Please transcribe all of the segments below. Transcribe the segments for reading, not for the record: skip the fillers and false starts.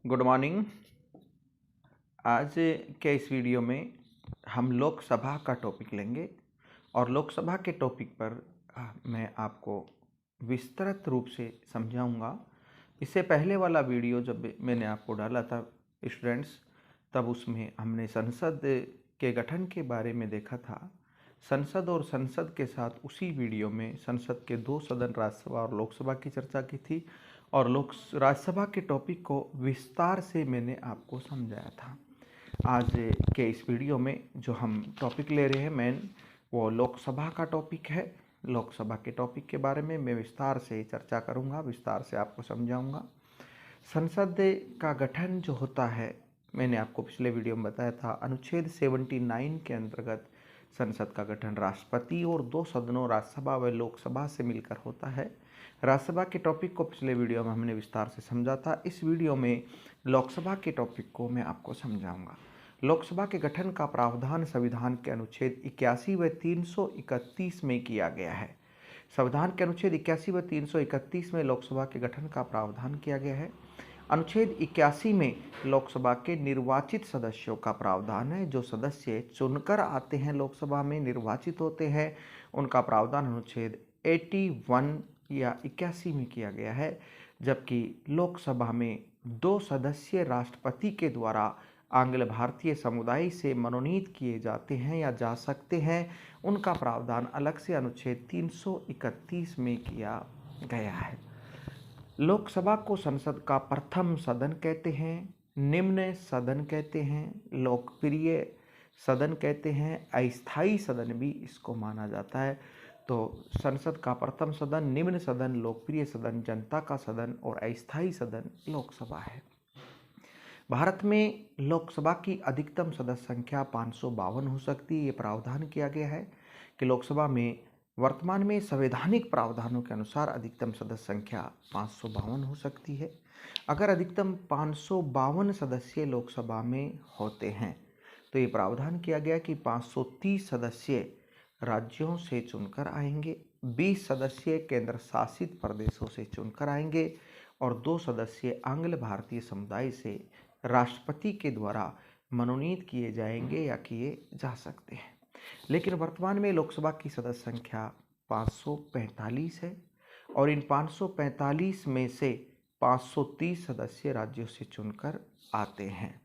Good morning. आज के इस वीडियो में हम लोकसभा का टॉपिक लेंगे और लोकसभा के टॉपिक पर मैं आपको विस्तृत रूप से समझाऊंगा। इससे पहले वाला वीडियो जब मैंने आपको डाला था स्टूडेंट्स, तब उसमें हमने संसद के गठन के बारे में देखा था। संसद और संसद के साथ उसी वीडियो में संसद के दो सदन राज्यसभा और लोकसभा की चर्चा की थी और राज्यसभा के टॉपिक को विस्तार से मैंने आपको समझाया था। आज के इस वीडियो में जो हम टॉपिक ले रहे हैं मेन, वो लोकसभा का टॉपिक है। लोकसभा के टॉपिक के बारे में मैं विस्तार से चर्चा करूंगा, विस्तार से आपको समझाऊंगा। संसद का गठन जो होता है, मैंने आपको पिछले वीडियो में बताया था, अनुच्छेद 79 के अंतर्गत संसद का गठन राष्ट्रपति और दो सदनों राज्यसभा व लोकसभा से मिलकर होता है। राज्यसभा के टॉपिक को पिछले वीडियो में हमने विस्तार से समझा था। इस वीडियो में लोकसभा के टॉपिक को मैं आपको समझाऊंगा। लोकसभा के गठन का प्रावधान संविधान के अनुच्छेद 81 व 331 में किया गया है। संविधान के अनुच्छेद 81 व 331 में लोकसभा के गठन का प्रावधान किया गया है। अनुच्छेद 81 में लोकसभा के निर्वाचित सदस्यों का प्रावधान है। जो सदस्य चुनकर आते हैं, लोकसभा में निर्वाचित होते हैं, उनका प्रावधान अनुच्छेद 81 या 81 में किया गया है। जबकि लोकसभा में दो सदस्य राष्ट्रपति के द्वारा आंग्ल भारतीय समुदाय से मनोनीत किए जाते हैं या जा सकते हैं, उनका प्रावधान अलग से अनुच्छेद 331 में किया गया है। लोकसभा को संसद का प्रथम सदन कहते हैं, निम्न सदन कहते हैं, लोकप्रिय सदन कहते हैं, अस्थायी सदन भी इसको माना जाता है। तो संसद का प्रथम सदन, निम्न सदन, लोकप्रिय सदन, जनता का सदन और अस्थायी सदन लोकसभा है। भारत में लोकसभा की अधिकतम सदस्य संख्या 552 हो सकती है। ये प्रावधान किया गया है कि लोकसभा में वर्तमान में संवैधानिक प्रावधानों के अनुसार अधिकतम सदस्य संख्या 552 हो सकती है। अगर अधिकतम 552 सदस्य लोकसभा में होते हैं तो ये प्रावधान किया गया कि 530 सदस्य राज्यों से चुनकर आएंगे, 20 सदस्य केंद्र शासित प्रदेशों से चुनकर आएंगे और 2 सदस्य आंग्ल भारतीय समुदाय से राष्ट्रपति के द्वारा मनोनीत किए जाएंगे या किए जा सकते हैं। लेकिन वर्तमान में लोकसभा की सदस्य संख्या 545 है और इन 545 में से 530 सदस्य राज्यों से चुनकर आते हैं।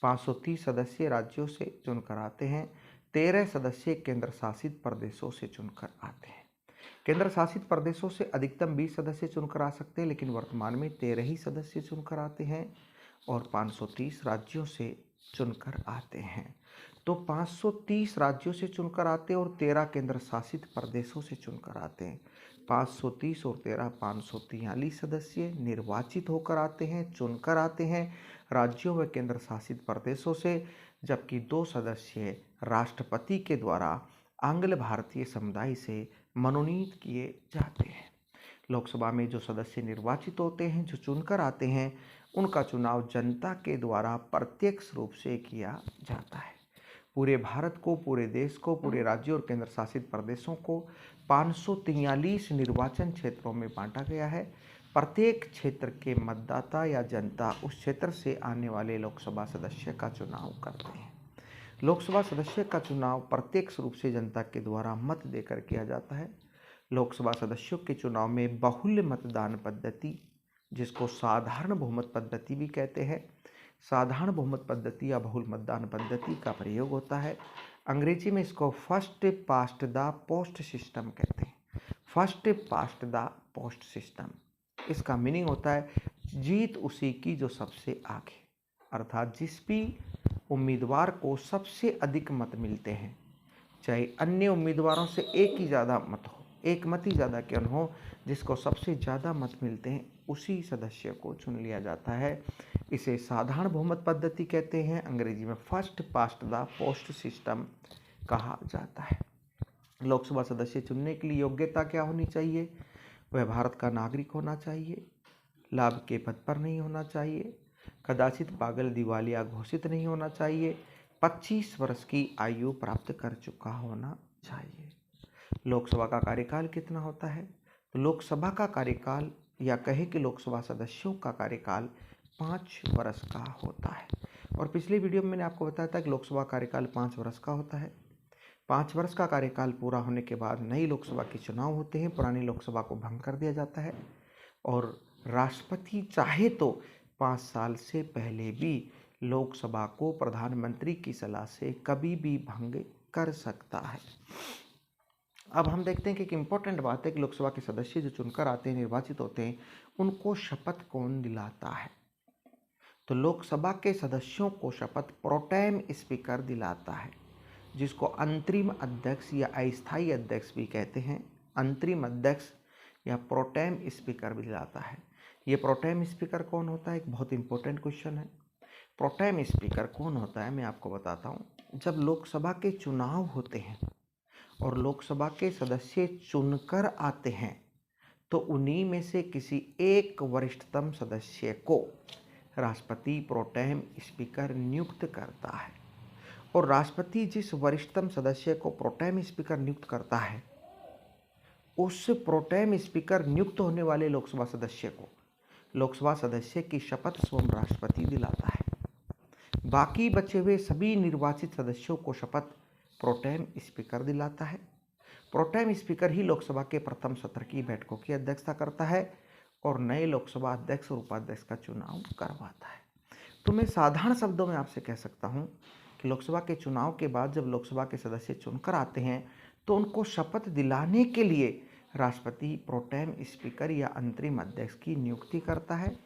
530 सदस्य राज्यों से चुनकर आते हैं, 13 सदस्य केंद्र शासित प्रदेशों से चुनकर आते हैं। केंद्र शासित प्रदेशों से अधिकतम 20 सदस्य चुनकर आ सकते हैं, लेकिन वर्तमान में 13 ही सदस्य चुनकर आते हैं और 530 राज्यों से चुनकर आते हैं। तो 530 राज्यों से चुनकर आते हैं और 13 केंद्र शासित प्रदेशों से चुनकर आते हैं। 530 और 13 543 सदस्य निर्वाचित होकर आते हैं, चुनकर आते हैं राज्यों व केंद्र शासित प्रदेशों से, जबकि 2 सदस्य राष्ट्रपति के द्वारा आंग्ल भारतीय समुदाय से मनोनीत किए जाते हैं। लोकसभा में जो सदस्य निर्वाचित होते हैं, जो चुनकर आते हैं, उनका चुनाव जनता के द्वारा प्रत्यक्ष रूप से किया जाता है। पूरे भारत को, पूरे देश को, पूरे राज्यों और केंद्र शासित प्रदेशों को 543 निर्वाचन क्षेत्रों में बांटा गया है। प्रत्येक क्षेत्र के मतदाता या जनता उस क्षेत्र से आने वाले लोकसभा सदस्य का चुनाव करते हैं। लोकसभा सदस्य का चुनाव प्रत्यक्ष रूप से जनता के द्वारा मत देकर किया जाता है। लोकसभा सदस्यों के चुनाव में बहुल्य मतदान पद्धति, जिसको साधारण बहुमत पद्धति भी कहते हैं, साधारण बहुमत पद्धति या बहुल मतदान पद्धति का प्रयोग होता है। अंग्रेजी में इसको first past the post system कहते हैं। First past the post system, इसका मीनिंग होता है जीत उसी की जो सबसे आगे, अर्थात जिस भी उम्मीदवार को सबसे अधिक मत मिलते हैं, चाहे अन्य उम्मीदवारों से एक ही ज़्यादा मत हो, एक मत ही ज़्यादा क्यों हो, जिसको सबसे ज़्यादा मत मिलते हैं उसी सदस्य को चुन लिया जाता है। इसे साधारण बहुमत पद्धति कहते हैं। अंग्रेजी में first past the post system कहा जाता है। लोकसभा सदस्य चुनने के लिए योग्यता क्या होनी चाहिए? वह भारत का नागरिक होना चाहिए, लाभ के पद पर नहीं होना चाहिए, कदाचित पागल दिवालिया घोषित नहीं होना चाहिए, 25 वर्ष की आयु प्राप्त कर चुका होना चाहिए। लोकसभा का कार्यकाल कितना होता है? तो लोकसभा का कार्यकाल, या कहे कि लोकसभा सदस्यों का कार्यकाल 5 वर्ष का होता है। और पिछले वीडियो में मैंने आपको बताया था कि लोकसभा कार्यकाल 5 वर्ष का होता है। 5 वर्ष का कार्यकाल पूरा होने के बाद नई लोकसभा के चुनाव होते हैं, पुरानी लोकसभा को भंग कर दिया जाता है और राष्ट्रपति चाहे तो 5 साल से पहले भी लोकसभा को प्रधानमंत्री की सलाह से कभी भी भंग कर सकता है। अब हम देखते हैं कि एक इम्पोर्टेंट बात है कि लोकसभा के सदस्य जो चुनकर आते हैं, निर्वाचित होते हैं, उनको शपथ कौन दिलाता है? तो लोकसभा के सदस्यों को शपथ प्रोटेम स्पीकर दिलाता है, जिसको अंतरिम अध्यक्ष या अस्थायी अध्यक्ष भी कहते हैं। अंतरिम अध्यक्ष या प्रोटेम स्पीकर भी दिलाता है। ये प्रोटेम स्पीकर कौन होता है? एक बहुत इंपॉर्टेंट क्वेश्चन है। प्रोटेम स्पीकर कौन होता है मैं आपको बताता हूँ। जब लोकसभा के चुनाव होते हैं और लोकसभा के सदस्य चुनकर आते हैं तो उन्हीं में से किसी एक वरिष्ठतम सदस्य को राष्ट्रपति प्रोटेम स्पीकर नियुक्त करता है। और राष्ट्रपति जिस वरिष्ठतम सदस्य को प्रोटेम स्पीकर नियुक्त करता है, उस प्रोटेम स्पीकर नियुक्त होने वाले लोकसभा सदस्य को लोकसभा सदस्य की शपथ स्वयं राष्ट्रपति दिलाता है। बाकी बचे हुए सभी निर्वाचित सदस्यों को शपथ प्रोटेम स्पीकर दिलाता है। प्रोटेम स्पीकर ही लोकसभा के प्रथम सत्र की बैठकों की अध्यक्षता करता है और नए लोकसभा अध्यक्ष और उपाध्यक्ष का चुनाव करवाता है। तो मैं साधारण शब्दों में आपसे कह सकता हूं कि लोकसभा के चुनाव के बाद जब लोकसभा के सदस्य चुनकर आते हैं तो उनको शपथ दिलाने के लिए राष्ट्रपति प्रोटेम स्पीकर या अंतरिम अध्यक्ष की नियुक्ति करता है।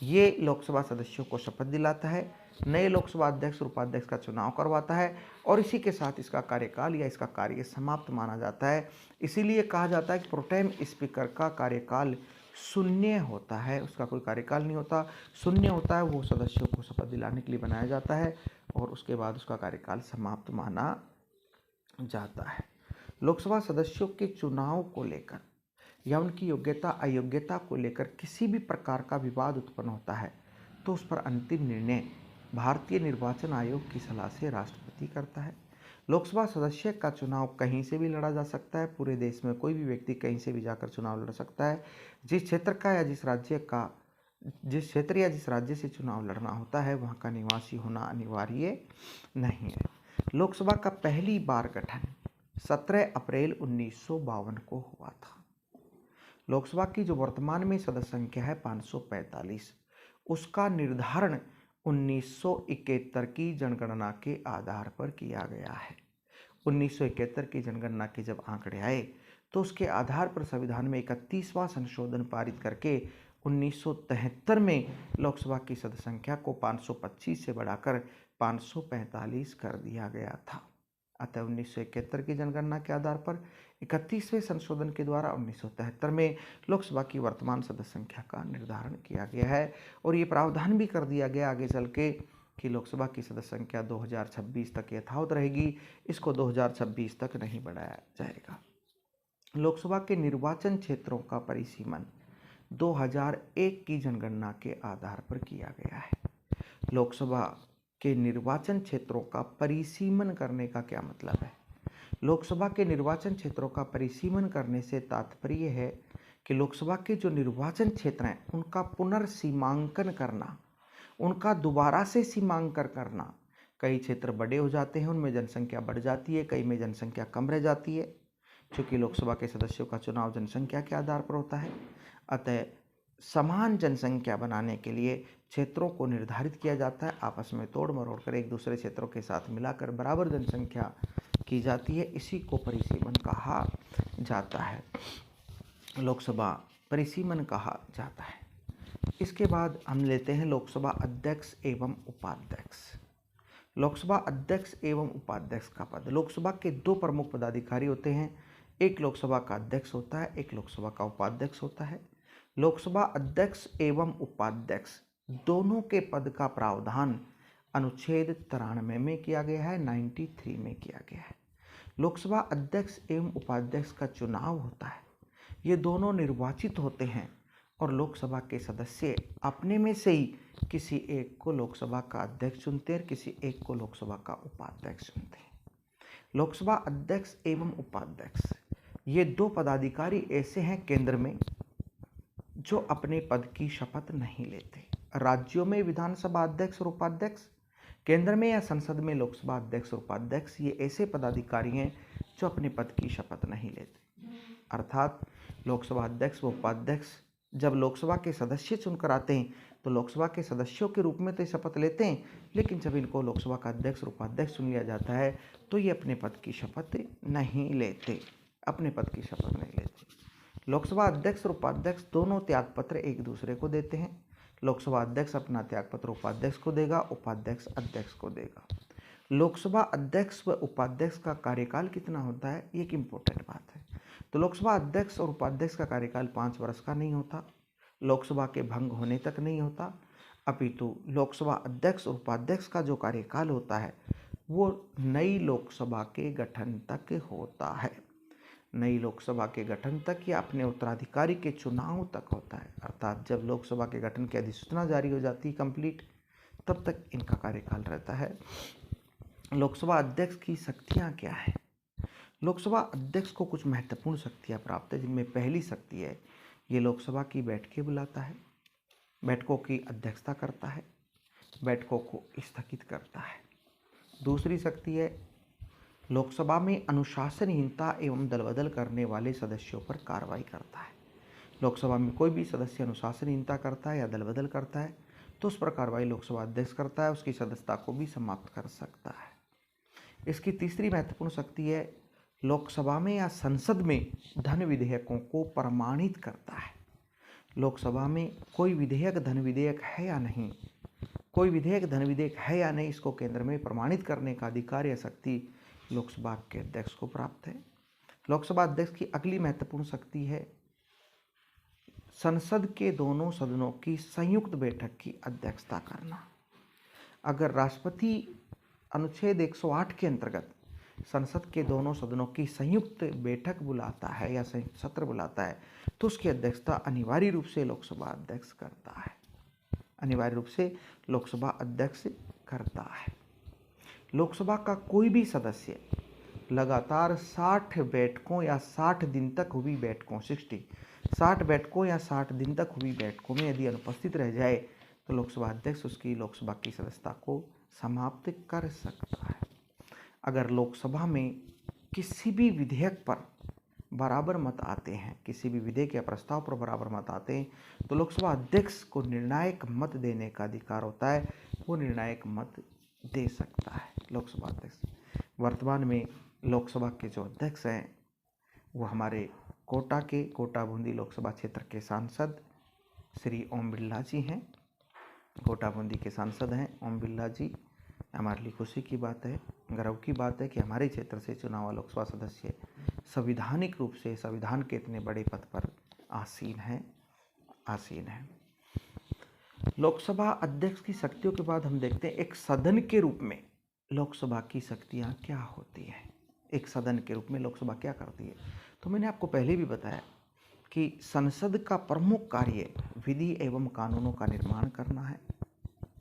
ये लोकसभा सदस्यों को शपथ दिलाता है, नए लोकसभा अध्यक्ष और उपाध्यक्ष का चुनाव करवाता है और इसी के साथ इसका कार्यकाल या इसका कार्य समाप्त माना जाता है। इसीलिए कहा जाता है कि प्रोटेम स्पीकर का कार्यकाल शून्य होता है, उसका कोई कार्यकाल नहीं होता, शून्य होता है। वो सदस्यों को शपथ दिलाने के लिए बनाया जाता है और उसके बाद उसका कार्यकाल समाप्त माना जाता है। लोकसभा सदस्यों के चुनाव को लेकर या उनकी योग्यता अयोग्यता को लेकर किसी भी प्रकार का विवाद उत्पन्न होता है तो उस पर अंतिम निर्णय भारतीय निर्वाचन आयोग की सलाह से राष्ट्रपति करता है। लोकसभा सदस्य का चुनाव कहीं से भी लड़ा जा सकता है। पूरे देश में कोई भी व्यक्ति कहीं से भी जाकर चुनाव लड़ सकता है। जिस क्षेत्र या जिस राज्य से चुनाव लड़ना होता है वहाँ का निवासी होना अनिवार्य नहीं है। लोकसभा का पहली बार गठन 17 अप्रैल 1952 को हुआ था। लोकसभा की जो वर्तमान में सदस्य संख्या है 545, उसका निर्धारण 1971 की जनगणना के आधार पर किया गया है। 1971 की जनगणना के जब आंकड़े आए तो उसके आधार पर संविधान में 31वां संशोधन पारित करके 1973 में लोकसभा की सदस्य संख्या को 525 से बढ़ाकर 545 कर दिया गया था। अतः 1971 की जनगणना के आधार पर 31वें संशोधन के द्वारा 1973 में लोकसभा की वर्तमान सदस्य संख्या का निर्धारण किया गया है। और ये प्रावधान भी कर दिया गया आगे चल के कि लोकसभा की सदस्य संख्या 2026 तक यथावत रहेगी, इसको 2026 तक नहीं बढ़ाया जाएगा। लोकसभा के निर्वाचन क्षेत्रों का परिसीमन 2001 की जनगणना के आधार पर किया गया है। लोकसभा के निर्वाचन क्षेत्रों का परिसीमन करने का क्या मतलब है? लोकसभा के निर्वाचन क्षेत्रों का परिसीमन करने से तात्पर्य है कि लोकसभा के जो निर्वाचन क्षेत्र हैं उनका पुनर्सीमांकन करना, उनका दोबारा से सीमांकन करना। कई क्षेत्र बड़े हो जाते हैं, उनमें जनसंख्या बढ़ जाती है, कई में जनसंख्या कम रह जाती है। चूँकि लोकसभा के सदस्यों का चुनाव जनसंख्या के आधार पर होता है, अतः समान जनसंख्या बनाने के लिए क्षेत्रों को निर्धारित किया जाता है, आपस में तोड़ मरोड़ कर एक दूसरे क्षेत्रों के साथ मिलाकर बराबर जनसंख्या की जाती है। इसी को परिसीमन कहा जाता है, लोकसभा परिसीमन कहा जाता है। इसके बाद हम लेते हैं लोकसभा अध्यक्ष एवं उपाध्यक्ष। लोकसभा अध्यक्ष एवं उपाध्यक्ष का पद, लोकसभा के 2 प्रमुख पदाधिकारी होते हैं। एक लोकसभा का अध्यक्ष होता है, एक लोकसभा का उपाध्यक्ष होता है। लोकसभा अध्यक्ष एवं उपाध्यक्ष दोनों के पद का प्रावधान अनुच्छेद 93 में किया गया है, 93 में किया गया है। लोकसभा अध्यक्ष एवं उपाध्यक्ष का चुनाव होता है, ये दोनों निर्वाचित होते हैं और लोकसभा के सदस्य अपने में से ही किसी एक को लोकसभा का अध्यक्ष चुनते हैं, किसी एक को लोकसभा का उपाध्यक्ष चुनते हैं। लोकसभा अध्यक्ष एवं उपाध्यक्ष ये 2 पदाधिकारी ऐसे हैं केंद्र में जो अपने पद की शपथ नहीं लेते, राज्यों में विधानसभा अध्यक्ष और उपाध्यक्ष, केंद्र में या संसद में लोकसभा अध्यक्ष और उपाध्यक्ष ये ऐसे पदाधिकारी हैं जो अपने पद की शपथ नहीं लेते। अर्थात लोकसभा अध्यक्ष व उपाध्यक्ष जब लोकसभा के सदस्य चुनकर आते हैं तो लोकसभा के सदस्यों के रूप में तो शपथ लेते हैं, लेकिन जब इनको लोकसभा का अध्यक्ष और उपाध्यक्ष चुन लिया जाता है तो ये अपने पद की शपथ नहीं लेते, अपने पद की शपथ नहीं लेते। लोकसभा अध्यक्ष और उपाध्यक्ष दोनों त्यागपत्र एक दूसरे को देते हैं। लोकसभा अध्यक्ष अपना त्यागपत्र उपाध्यक्ष को देगा, उपाध्यक्ष अध्यक्ष को देगा। लोकसभा अध्यक्ष व उपाध्यक्ष का कार्यकाल कितना होता है, ये एक इम्पोर्टेंट बात है। तो लोकसभा अध्यक्ष और उपाध्यक्ष का कार्यकाल 5 वर्ष का नहीं होता, लोकसभा के भंग होने तक नहीं होता, अपितु लोकसभा अध्यक्ष और उपाध्यक्ष का जो कार्यकाल होता है वो नई लोकसभा के गठन तक होता है, नई लोकसभा के गठन तक या अपने उत्तराधिकारी के चुनाव तक होता है। अर्थात जब लोकसभा के गठन की अधिसूचना जारी हो जाती है कंप्लीट, तब तक इनका कार्यकाल रहता है। लोकसभा अध्यक्ष की शक्तियाँ क्या है? लोकसभा अध्यक्ष को कुछ महत्वपूर्ण शक्तियाँ प्राप्त है, जिनमें पहली शक्ति है ये लोकसभा की बैठकें बुलाता है, बैठकों की अध्यक्षता करता है, बैठकों को स्थगित करता है। दूसरी शक्ति है लोकसभा में अनुशासनहीनता एवं दलबदल करने वाले सदस्यों पर कार्रवाई करता है। लोकसभा में कोई भी सदस्य अनुशासनहीनता करता है या दलबदल करता है तो उस पर कार्रवाई लोकसभा अध्यक्ष करता है, उसकी सदस्यता को भी समाप्त कर सकता है। इसकी तीसरी महत्वपूर्ण शक्ति है लोकसभा में या संसद में धन विधेयकों को प्रमाणित करता है। लोकसभा में कोई विधेयक धन विधेयक है या नहीं, कोई विधेयक धन विधेयक है या नहीं, इसको केंद्र में प्रमाणित करने का अधिकार या शक्ति लोकसभा के अध्यक्ष को प्राप्त है। लोकसभा अध्यक्ष की अगली महत्वपूर्ण शक्ति है संसद के दोनों सदनों की संयुक्त बैठक की अध्यक्षता करना। अगर राष्ट्रपति अनुच्छेद 108 के अंतर्गत संसद के दोनों सदनों की संयुक्त बैठक बुलाता है या संयुक्त सत्र बुलाता है तो उसकी अध्यक्षता अनिवार्य रूप से लोकसभा अध्यक्ष करता है, अनिवार्य रूप से लोकसभा अध्यक्ष करता है। लोकसभा का कोई भी सदस्य लगातार 60 बैठकों या 60 दिन तक हुई बैठकों 60 बैठकों या 60 दिन तक हुई बैठकों में यदि अनुपस्थित रह जाए तो लोकसभा अध्यक्ष उसकी लोकसभा की सदस्यता को समाप्त कर सकता है। अगर लोकसभा में किसी भी विधेयक पर बराबर मत आते हैं, किसी भी विधेयक या प्रस्ताव पर बराबर मत आते हैं तो लोकसभा अध्यक्ष को निर्णायक मत देने का अधिकार होता है, वो निर्णायक मत दे सकता है लोकसभा अध्यक्ष। वर्तमान में लोकसभा के जो अध्यक्ष हैं वो हमारे कोटा बूंदी लोकसभा क्षेत्र के सांसद श्री ओम बिरला जी हैं। कोटा बूंदी के सांसद हैं ओम बिरला जी। हमारे लिए खुशी की बात है, गर्व की बात है कि हमारे क्षेत्र से चुना हुआ लोकसभा सदस्य संवैधानिक रूप से संविधान के इतने बड़े पद पर आसीन है। लोकसभा अध्यक्ष की शक्तियों के बाद हम देखते हैं एक सदन के रूप में लोकसभा की शक्तियां क्या होती हैं। एक सदन के रूप में लोकसभा क्या करती है, तो मैंने आपको पहले भी बताया कि संसद का प्रमुख कार्य विधि एवं कानूनों का निर्माण करना है,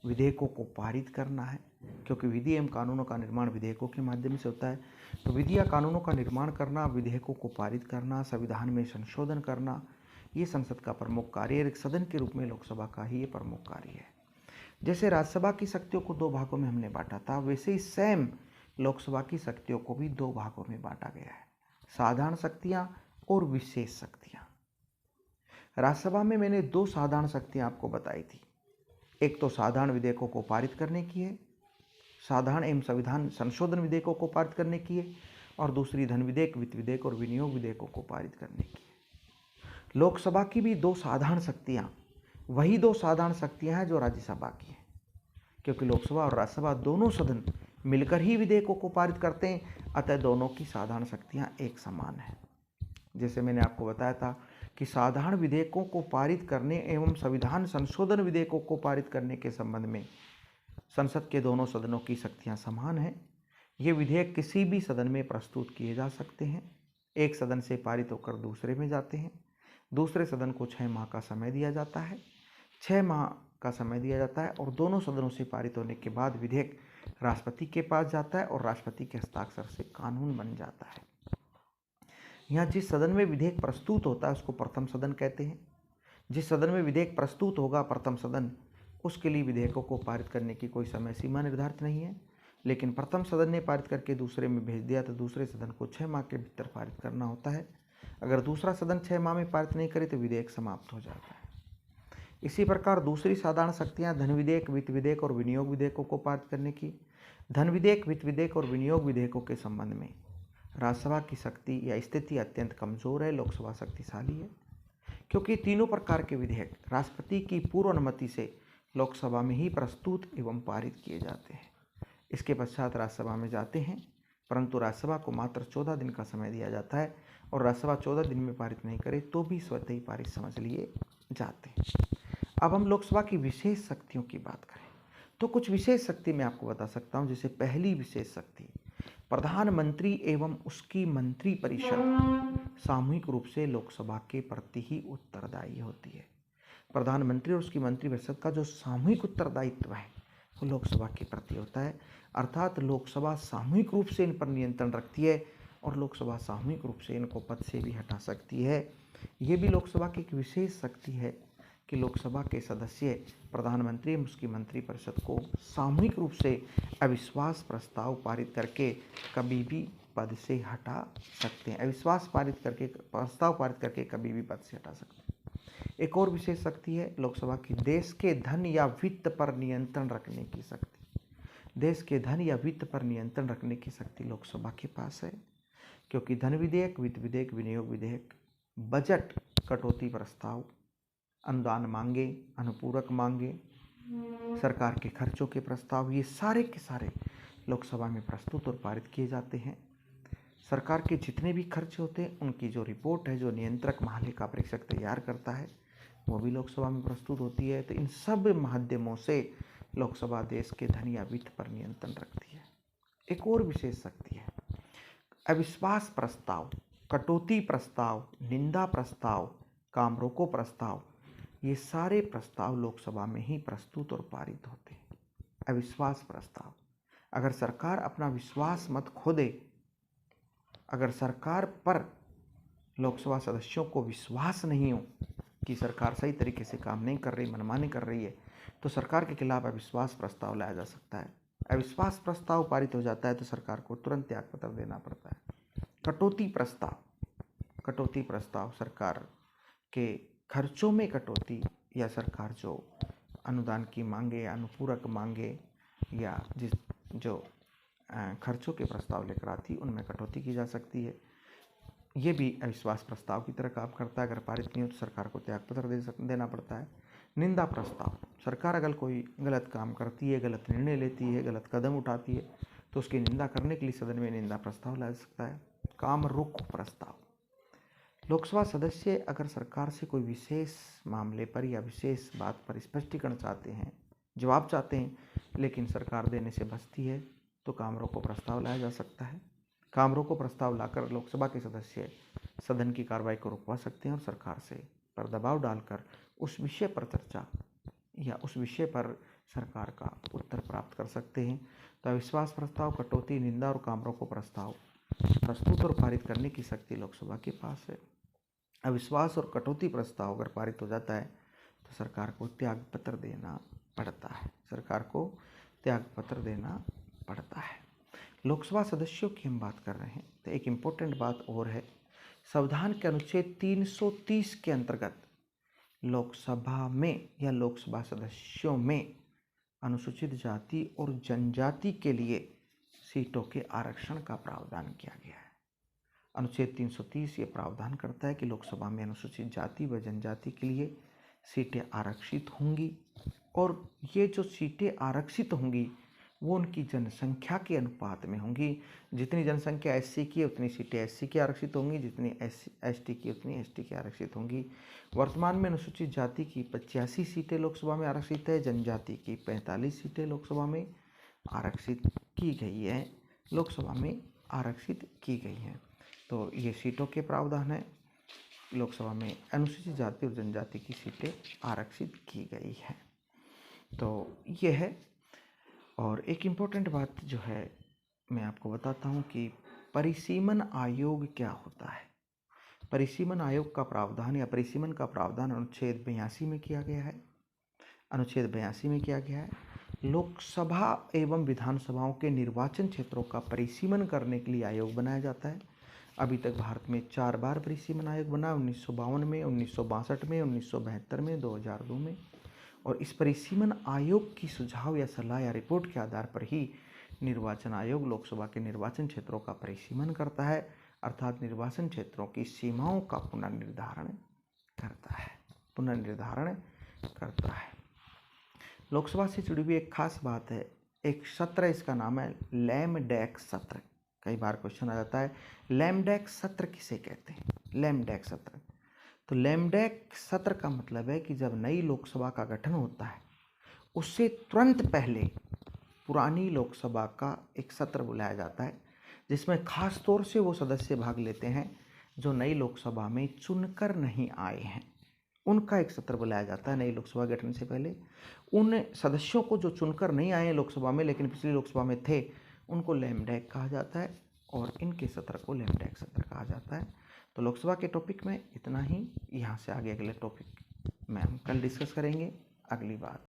विधेयकों को पारित करना है, क्योंकि विधि एवं कानूनों का निर्माण विधेयकों के माध्यम से होता है। तो विधि या कानूनों का निर्माण करना, विधेयकों को पारित करना, संविधान में संशोधन करना, ये संसद का प्रमुख कार्य है। एक सदन के रूप में लोकसभा का ही ये प्रमुख कार्य है। जैसे राज्यसभा की शक्तियों को 2 भागों में हमने बांटा था, वैसे ही सेम लोकसभा की शक्तियों को भी 2 भागों में बांटा गया है, साधारण शक्तियाँ और विशेष शक्तियाँ। राज्यसभा में मैंने 2 साधारण शक्तियाँ आपको बताई थी। एक तो साधारण विधेयकों को पारित करने की है, साधारण एवं संविधान संशोधन विधेयकों को पारित करने की है, और दूसरी धन विधेयक, वित्त विधेयक और विनियोग विधेयकों को पारित करने की है। लोकसभा की भी 2 साधारण शक्तियाँ वही 2 साधारण शक्तियाँ हैं जो राज्यसभा की हैं, क्योंकि लोकसभा और राज्यसभा दोनों सदन मिलकर ही विधेयकों को पारित करते हैं, अतः दोनों की साधारण शक्तियाँ एक समान हैं। जैसे मैंने आपको बताया था कि साधारण विधेयकों को पारित करने एवं संविधान संशोधन विधेयकों को पारित करने के संबंध में संसद के दोनों सदनों की शक्तियां समान हैं। ये विधेयक किसी भी सदन में प्रस्तुत किए जा सकते हैं। एक सदन से पारित होकर दूसरे में जाते हैं, दूसरे सदन को 6 माह का समय दिया जाता है, 6 माह का समय दिया जाता है और दोनों सदनों से पारित होने के बाद विधेयक राष्ट्रपति के पास जाता है और राष्ट्रपति के हस्ताक्षर से कानून बन जाता है। यहाँ जिस सदन में विधेयक प्रस्तुत होता है उसको प्रथम सदन कहते हैं। जिस सदन में विधेयक प्रस्तुत होगा प्रथम सदन, उसके लिए विधेयकों को पारित करने की कोई समय सीमा निर्धारित नहीं है, लेकिन प्रथम सदन ने पारित करके दूसरे में भेज दिया तो दूसरे सदन को 6 माह के भीतर पारित करना होता है। अगर दूसरा सदन 6 माह में पारित नहीं करे तो विधेयक समाप्त हो जाता है। इसी प्रकार दूसरी साधारण शक्तियां धन विधेयक, वित्त विधेयक और विनियोग विधेयकों को पारित करने की। धन विधेयक, वित्त विधेयक और विनियोग विधेयकों के संबंध में राज्यसभा की शक्ति या स्थिति अत्यंत कमजोर है, लोकसभा शक्तिशाली है, क्योंकि तीनों प्रकार के विधेयक राष्ट्रपति की पूर्व अनुमति से लोकसभा में ही प्रस्तुत एवं पारित किए जाते हैं। इसके पश्चात राज्यसभा में जाते हैं, परंतु राज्यसभा को मात्र 14 दिन का समय दिया जाता है और राज्यसभा 14 दिन में पारित नहीं करे तो भी स्वतः ही पारित समझ लिए जाते हैं। अब हम लोकसभा की विशेष शक्तियों की बात करें तो कुछ विशेष शक्ति मैं आपको बता सकता हूं। जैसे पहली विशेष शक्ति, प्रधानमंत्री एवं उसकी मंत्रिपरिषद सामूहिक रूप से लोकसभा के प्रति ही उत्तरदायी होती है। प्रधानमंत्री और उसकी मंत्रिपरिषद का जो सामूहिक उत्तरदायित्व है वो लोकसभा के प्रति होता है, अर्थात लोकसभा सामूहिक रूप से इन पर नियंत्रण रखती है और लोकसभा सामूहिक रूप से इनको पद से भी हटा सकती है। ये भी लोकसभा की एक विशेष शक्ति है कि लोकसभा के सदस्य प्रधानमंत्री एवं उसकी मंत्रिपरिषद को सामूहिक रूप से अविश्वास प्रस्ताव पारित करके कभी भी पद से हटा सकते हैं। अविश्वास पारित करके, प्रस्ताव पारित करके कभी भी पद से हटा सकते हैं। एक और विशेष शक्ति है लोकसभा की, देश के धन या वित्त पर नियंत्रण रखने की शक्ति। देश के धन या वित्त पर नियंत्रण रखने की शक्ति लोकसभा के पास है, क्योंकि धन विधेयक, वित्त विधेयक, विनियोग विधेयक, बजट कटौती प्रस्ताव, अनुदान मांगे, अनुपूरक मांगे, सरकार के खर्चों के प्रस्ताव, ये सारे के सारे लोकसभा में प्रस्तुत और पारित किए जाते हैं। सरकार के जितने भी खर्च होते हैं उनकी जो रिपोर्ट है, जो नियंत्रक महालेखा परीक्षक तैयार करता है, वो भी लोकसभा में प्रस्तुत होती है। तो इन सब माध्यमों से लोकसभा देश के धन या वित्त पर नियंत्रण रखती है। एक और विशेष शक्ति है अविश्वास प्रस्ताव, कटौती प्रस्ताव, निंदा प्रस्ताव, काम रोको प्रस्ताव, ये सारे प्रस्ताव लोकसभा में ही प्रस्तुत और पारित होते हैं। अविश्वास प्रस्ताव, अगर सरकार अपना विश्वास मत खो दे, अगर सरकार पर लोकसभा सदस्यों को विश्वास नहीं हो कि सरकार सही तरीके से काम नहीं कर रही, मनमानी कर रही है, तो सरकार के खिलाफ अविश्वास प्रस्ताव लाया जा सकता है। अविश्वास प्रस्ताव पारित हो जाता है तो सरकार को तुरंत त्यागपत्र देना पड़ता है। कटौती प्रस्ताव, कटौती प्रस्ताव सरकार के खर्चों में कटौती, या सरकार जो अनुदान की मांगे या अनुपूरक मांगे या जो खर्चों के प्रस्ताव लेकर आती उनमें कटौती की जा सकती है। ये भी अविश्वास प्रस्ताव की तरह काम करता है। अगर पारित नहीं हो तो सरकार को त्यागपत्र देना पड़ता है। निंदा प्रस्ताव, सरकार अगर कोई गलत काम करती है, गलत निर्णय लेती है, गलत कदम उठाती है तो उसकी निंदा करने के लिए सदन में निंदा प्रस्ताव लाया जा सकता है। काम रोको प्रस्ताव, लोकसभा सदस्य अगर सरकार से कोई विशेष मामले पर या विशेष बात पर स्पष्टीकरण चाहते हैं, जवाब चाहते हैं, लेकिन सरकार देने से बचती है तो काम रोको प्रस्ताव लाया जा सकता है। काम रोको प्रस्ताव लाकर लोकसभा के सदस्य सदन की कार्रवाई को रुकवा सकते हैं और सरकार से पर दबाव डालकर उस विषय पर चर्चा या उस विषय पर सरकार का उत्तर प्राप्त कर सकते हैं। तो अविश्वास प्रस्ताव, कटौती, निंदा और काम रोको प्रस्ताव प्रस्तुत और पारित करने की शक्ति लोकसभा के पास है। अविश्वास और कटौती प्रस्ताव अगर पारित हो जाता है तो सरकार को त्यागपत्र देना पड़ता है। सरकार को त्यागपत्र देना पड़ता है। लोकसभा सदस्यों की हम बात कर रहे हैं तो एक इम्पोर्टेंट बात और है, संविधान के अनुच्छेद 330 के अंतर्गत लोकसभा में या लोकसभा सदस्यों में अनुसूचित जाति और जनजाति के लिए सीटों के आरक्षण का प्रावधान किया गया है। अनुच्छेद 330 ये प्रावधान करता है कि लोकसभा में अनुसूचित जाति व जनजाति के लिए सीटें आरक्षित होंगी और ये जो सीटें आरक्षित होंगी वो उनकी जनसंख्या के अनुपात में होंगी। जितनी जनसंख्या एससी की है उतनी सीटें एससी की आरक्षित होंगी, जितनी एसटी की उतनी एसटी की आरक्षित होंगी। वर्तमान में अनुसूचित जाति की 85 सीटें लोकसभा में आरक्षित है, जनजाति की 45 सीटें लोकसभा में आरक्षित की गई है, लोकसभा में आरक्षित की गई हैं। तो ये सीटों के प्रावधान है, लोकसभा में अनुसूचित जाति और जनजाति की सीटें आरक्षित की गई हैं। तो ये है। और एक इम्पोर्टेंट बात जो है मैं आपको बताता हूँ कि परिसीमन आयोग क्या होता है। परिसीमन आयोग का प्रावधान या परिसीमन का प्रावधान अनुच्छेद 82 में किया गया है। अनुच्छेद 82 में क्या गया है, लोकसभा एवं विधानसभाओं के निर्वाचन क्षेत्रों का परिसीमन करने के लिए आयोग बनाया जाता है। अभी तक भारत में 4 बार परिसीमन आयोग बना, 1952 में, 1962 में, 1972 में, 2002 में। और इस परिसीमन आयोग की सुझाव या सलाह या रिपोर्ट के आधार पर ही निर्वाचन आयोग लोकसभा के निर्वाचन क्षेत्रों का परिसीमन करता है, अर्थात निर्वाचन क्षेत्रों की सीमाओं का पुनर्निर्धारण करता है। लोकसभा से जुड़ी हुई एक खास बात है, एक सत्र, इसका नाम है लैम-डैक सत्र। कई बार क्वेश्चन आ जाता है लैम-डैक सत्र किसे कहते हैं। लैम-डैक सत्र, तो लैम-डैक सत्र का मतलब है कि जब नई लोकसभा का गठन होता है उससे तुरंत पहले पुरानी लोकसभा का एक सत्र बुलाया जाता है, जिसमें खास तौर से वो सदस्य भाग लेते हैं जो नई लोकसभा में चुनकर नहीं आए हैं। उनका एक सत्र बुलाया जाता है नई लोकसभा गठन से पहले। उन सदस्यों को जो चुनकर नहीं आए हैं लोकसभा में लेकिन पिछली लोकसभा में थे, उनको लैम-डैक कहा जाता है और इनके सत्र को लैम-डैक सत्र कहा जाता है। तो लोकसभा के टॉपिक में इतना ही। यहाँ से आगे अगले टॉपिक में हम कल डिस्कस करेंगे। अगली बात